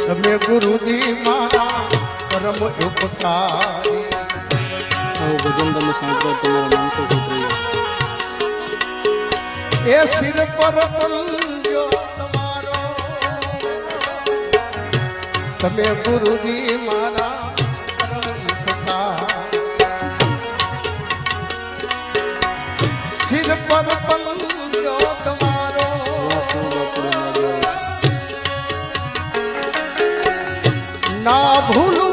તમે ગુરુજી મારા પરમ ઉપકારી ભજન તમે સાંભળો તમારા મન તો એ સિર પર પંજો તમારો તમે ગુરુજી મારા પરમ ઉપકારી સિર પર પંજો તમારો ના ભૂલું